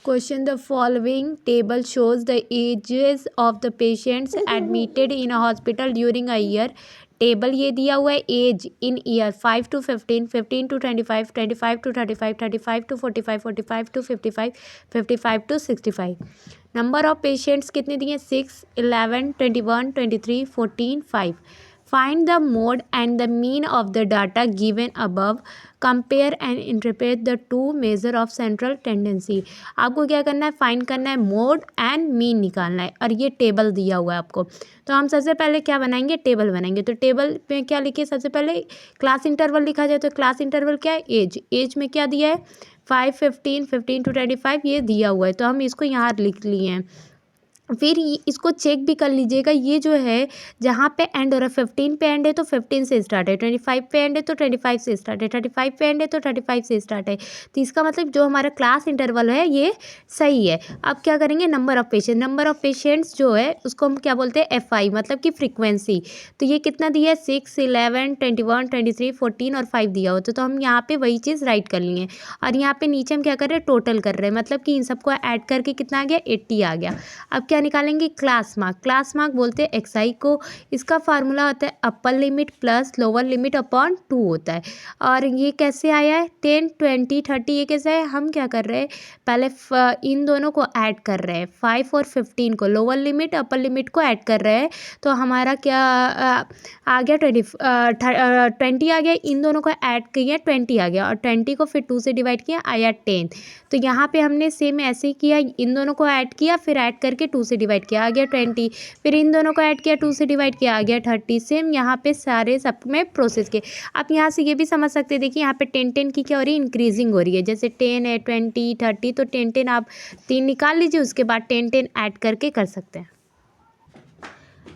Question: The following table shows the ages of the patients admitted in a hospital during a year. Table ये दिया हुआ है as in year 5 to 15, 15 to 25, 25 to 35, 35 to 45, 45 to 55, 55 to 65. Number of patients कितने दिए? 6, 11, 21, 23, 14, 5. Find the mode and the mean of the data given above. Compare and interpret the two measure of central tendency. आपको क्या करना है? Find करना है, mode and mean निकालना है, और ये टेबल दिया हुआ है आपको। तो हम सबसे पहले क्या बनाएंगे? टेबल बनाएंगे। तो टेबल में क्या लिखिए? सबसे पहले क्लास इंटरवल लिखा जाए। तो क्लास इंटरवल क्या है? एज। एज में क्या दिया है? 5, 15, 15 to 25 ये दिया हुआ है, तो हम इसको यहाँ लिख लिए हैं। फिर इसको चेक भी कर लीजिएगा, ये जो है जहाँ पे एंड हो रहा है 15 पे एंड है तो 15 से स्टार्ट है, 25 पे एंड है तो 25 से स्टार्ट है, 35 पे एंड है तो 35 से स्टार्ट है। तो इसका मतलब जो हमारा क्लास इंटरवल है ये सही है। अब क्या करेंगे? नंबर ऑफ पेशेंट्स जो है उसको हम क्या बोलते हैं? FI, मतलब कि फ्रीक्वेंसी। तो ये कितना दिया है? 6, 11, 21, 23, 14 और 5 दिया होता, तो हम यहाँ पे वही चीज़ राइट कर लिए। और यहाँ पे नीचे हम क्या कर रहे हैं? टोटल कर रहे हैं, मतलब कि इन सबको ऐड करके कितना आ गया? 80 आ गया। अब क्या निकालेंगे? Class mark. क्लास मार्क बोलते हैं एक्सआई को। इसका फार्मूला होता है upper limit plus lower limit upon 2 होता है। और ये कैसे आया है? 10, 20, 30 ये कैसे है? हम क्या कर रहे हैं? पहले इन दोनों को ऐड कर रहे हैं, 5 और 15 को, लोअर लिमिट अपर लिमिट को ऐड कर रहे हैं। तो हमारा क्या आ गया? 20 आ गया। इन दोनों को ऐड किया 20 आ गया, और 20 को फिर 2 से डिवाइड किया, आया 10। तो यहाँ पे हमने सेम ऐसे ही किया, इन दोनों को ऐड किया, फिर ऐड करके 2 से डिवाइड किया, आ गया 20। फिर इन दोनों को ऐड किया, 2 से डिवाइड किया, आ गया 30। सेम यहाँ पे सारे सब में प्रोसेस के। आप यहाँ से ये भी समझ सकते हैं, देखिए यहाँ पे 10, 10 की क्या हो रही है? इंक्रीजिंग हो रही है। जैसे 10 है, 20, 30, तो 10, 10 आप 3 निकाल लीजिए, उसके बाद 10, 10 ऐड करके कर सकते हैं।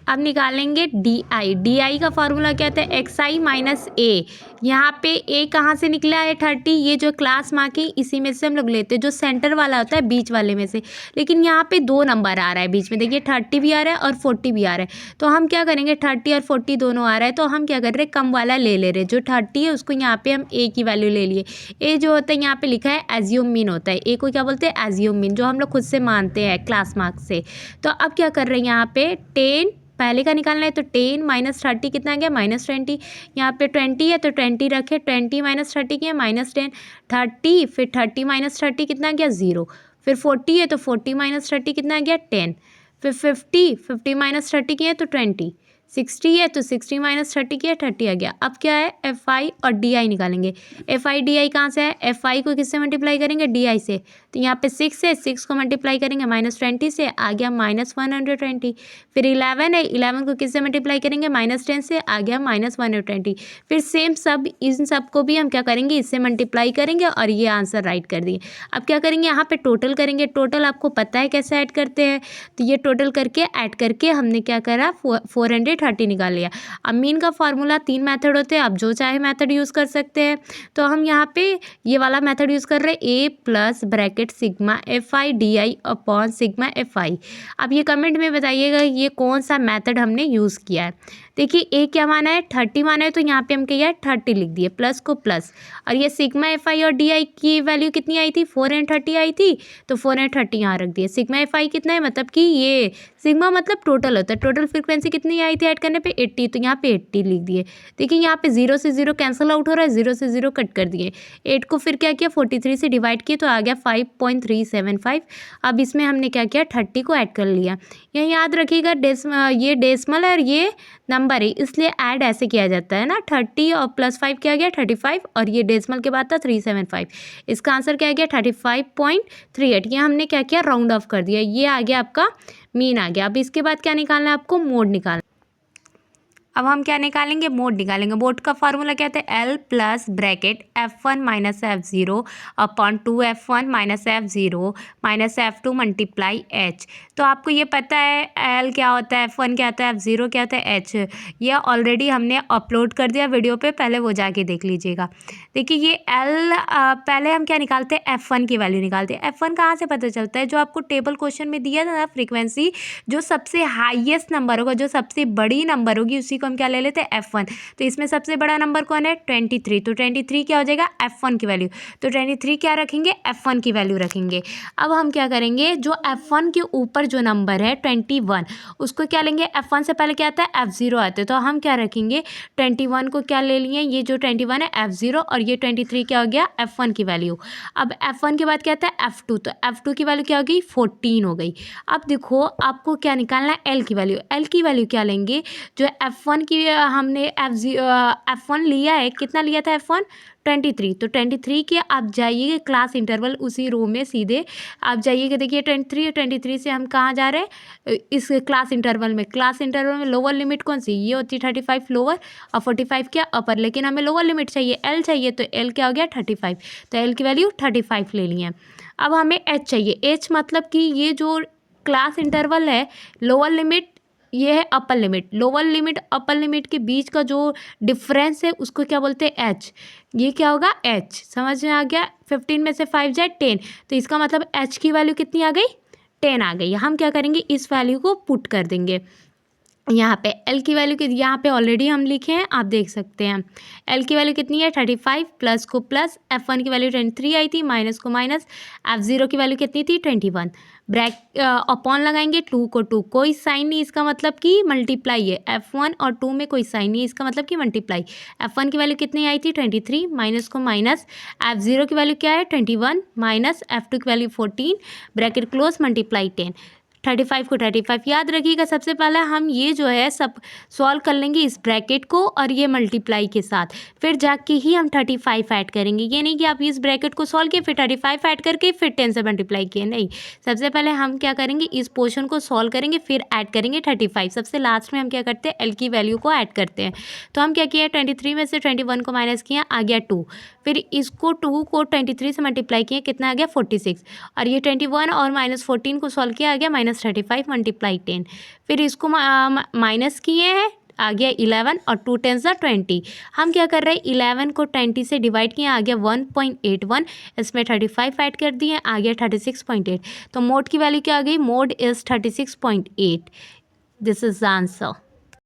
अब निकालेंगे DI। DI का फार्मूला क्या होता है? XI minus A। यहाँ पे A कहाँ से निकला है? 30। ये जो क्लास मार्क है इसी में से हम लोग लेते हैं, जो सेंटर वाला होता है बीच वाले में से। लेकिन यहाँ पे 2 नंबर आ रहा है बीच में, देखिए 30 भी आ रहा है और 40 भी आ रहा है। तो हम क्या करेंगे? 30 और 40 दोनों आ रहा है, तो हम क्या कर रहे हैं? कम वाला ले रहे हैं। जो 30 है उसको यहाँ पे हम A की वैल्यू ले लिए। A जो होता है यहाँ पे लिखा है एज्यूम मीन होता है। A को क्या बोलते हैं? एज्यूम मीन, जो हम लोग खुद से मानते हैं क्लास मार्क से। तो अब क्या कर रहे हैं? यहाँ पे 10 पहले का निकालना है, तो 10 माइनस 30 कितना आ गया? -20। यहाँ पे 20 है तो 20 रखे, 20 माइनस 30 किया, -10। 30 फिर 30 माइनस 30 कितना आ गया? 0। फिर 40 है तो 40 माइनस 30 कितना आ गया? 10। फिर 50 माइनस 30 किया तो 20। 60 है तो 60 माइनस 30 किया, 30 आ गया। अब क्या है? FI और DI निकालेंगे। FI DI कहाँ से है? FI को किससे मल्टीप्लाई करेंगे? DI से। तो यहाँ पे 6 है, 6 को मल्टीप्लाई करेंगे -20 से, आ गया -120। फिर 11 है, 11 को किससे मल्टीप्लाई करेंगे? -10 से, आ गया -120। फिर सेम सब इन सब को भी हम क्या करेंगे? इससे मल्टीप्लाई करेंगे, और ये आंसर राइट कर दिए। अब क्या करेंगे? यहाँ पे टोटल करेंगे। टोटल आपको पता है कैसे ऐड करते हैं, तो ये टोटल करके ऐड करके हमने क्या करा? 430 निकाल लिया। अब मीन का फार्मूला 3 मेथड होते हैं, आप जो चाहे मेथड यूज़ कर सकते हैं। तो हम यहाँ पे ये वाला मेथड यूज़ कर रहे हैं, A plus bracket sigma FI DI upon sigma FI। अब ये कमेंट में बताइएगा ये कौन सा मेथड हमने यूज़ किया है। देखिए A क्या माना है? 30 माना है, तो यहाँ पे हम क्या है? 30 लिख दिए, प्लस को प्लस। और ये सिग्मा FI और DI की वैल्यू कितनी आई थी? 430 आई थी, तो 430 यहाँ रख दिए। सिग्मा FI कितना है? मतलब कि ये सिग्मा मतलब टोटल होता है। टोटल फ्रीक्वेंसी कितनी आई थी ऐड करने पे? 80, तो यहाँ पे 80 लिख दिए। देखिए यहाँ पे 0 से 0 कैंसिल आउट हो रहा है, 0 से 0 कट कर दिए। 8 को फिर क्या किया? 43 से डिवाइड किए, तो आ गया 5.375। अब इसमें हमने क्या किया? 30 को ऐड कर लिया। यह याद रखिएगा ये डेसिमल है और ये नंबर है, इसलिए ऐड ऐसे किया जाता है ना। 30 और प्लस 5 क्या गया? 35, और ये डेसिमल के बाद था 375। इसका आंसर क्या गया? 35.38। ये हमने क्या किया? राउंड ऑफ कर दिया। ये आ गया आपका मीन आ गया। अब इसके बाद क्या निकालना है आपको? मोड निकालना। अब हम क्या निकालेंगे? मोड निकालेंगे। मोड का फार्मूला क्या होता है? L plus bracket F1 minus F0 upon 2F1 minus F0 minus F2 multiply H। तो आपको ये पता है L क्या होता है, F1 क्या होता है, F0 क्या होता है, H। ये ऑलरेडी हमने अपलोड कर दिया वीडियो पे, पहले वो जाके देख लीजिएगा। देखिए ये L पहले हम क्या निकालते हैं? F1 की वैल्यू निकालते हैं। F1 कहाँ से पता चलता है? जो आपको टेबल क्वेश्चन में दिया था ना, फ्रीक्वेंसी जो सबसे हाईएस्ट नंबर होगा, जो सबसे बड़ी नंबर होगी, उसी को हम क्या ले लेते हैं F1। तो इसमें सबसे बड़ा नंबर कौन है 23, तो 23 क्या हो जाएगा F1 की वैल्यू, तो 23 क्या रखेंगे F1 की वैल्यू रखेंगे। अब हम क्या करेंगे, जो F1 के ऊपर जो नंबर है 21 उसको क्या लेंगे, F1 से पहले क्या आता है F0 आता है, तो हम क्या रखेंगे 21 को क्या ले लिए, ये जो 21 है F0 और ये 23 क्या हो गया F1 की वैल्यू। अब F1 के बाद क्या आता है F2, तो F2 की वैल्यू क्या हो गई 14 हो गई। अब देखो आपको क्या निकालना है L की वैल्यू, L की वैल्यू क्या लेंगे, जो F1 की हमने F1 लिया है, कितना लिया था F1 23, तो 23 के आप जाइएगा क्लास इंटरवल उसी रो में सीधे आप जाइएगा, देखिए 23 और 23 से हम कहाँ जा रहे हैं, इस क्लास इंटरवल में। क्लास इंटरवल में लोअर लिमिट कौन सी, ये होती है 35 लोअर और 45 क्या अपर, लेकिन हमें लोअर लिमिट चाहिए L चाहिए, तो L क्या हो गया 35, तो L की वैल्यू 35 ले ली है। अब हमें H चाहिए, H मतलब कि ये जो क्लास इंटरवल है लोअर लिमिट ये है upper limit, lower limit upper limit के बीच का जो डिफरेंस है उसको क्या बोलते हैं H, ये क्या होगा H, समझ में आ गया। 15 में से 5 जाए 10, तो इसका मतलब H की वैल्यू कितनी आ गई 10 आ गई। हम क्या करेंगे इस वैल्यू को पुट कर देंगे यहाँ पे। L की वैल्यू की यहाँ पे ऑलरेडी हम लिखे हैं, आप देख सकते हैं। L की वैल्यू कितनी है 35, प्लस को प्लस, F1 की वैल्यू 23 आई थी, माइनस को माइनस, F0 की वैल्यू कितनी थी 21, ब्रैक अपॉन लगाएंगे 2 को 2, कोई साइन नहीं, इसका मतलब कि मल्टीप्लाई है। F1 और 2 में कोई साइन नहीं है, इसका मतलब कि मल्टीप्लाई। F1 की वैल्यू कितनी आई थी 23, माइनस को माइनस, F0 की वैल्यू क्या है 21, माइनस F2 की वैल्यू 14, ब्रैकेट क्लोज, मल्टीप्लाई 10। 35 को 35 याद रखिएगा। सबसे पहले हम ये जो है सब सॉल्व कर लेंगे इस ब्रैकेट को और ये मल्टीप्लाई के साथ, फिर जाके ही हम 35 ऐड करेंगे। ये नहीं कि आप इस ब्रैकेट को सॉल्व किए फिर 35 ऐड करके फिर 10 से मल्टीप्लाई किए, नहीं। सबसे पहले हम क्या करेंगे इस पोर्शन को सॉल्व करेंगे फिर ऐड करेंगे 35, सबसे लास्ट में हम क्या करते हैं L की वैल्यू को ऐड करते हैं। तो हम क्या किए 23 में से 21 को माइनस किया, आ गया 2, फिर इसको 2 को 23 से मल्टीप्लाई किए, कितना आ गया 46, और ये 21 और माइनस 14 को सॉल्व किया, आ गया माइनस 35 मल्टीप्लाई 10, फिर इसको माइनस किए हैं, आ गया 11 और 2 10 सा 20। हम क्या कर रहे हैं 11 को 20 से डिवाइड किया, आ गया 1.81, इसमें 35 ऐड कर दिए, आ गया 36.8। तो मोड की वैल्यू क्या आ गई, mode is 36.8। This is the answer.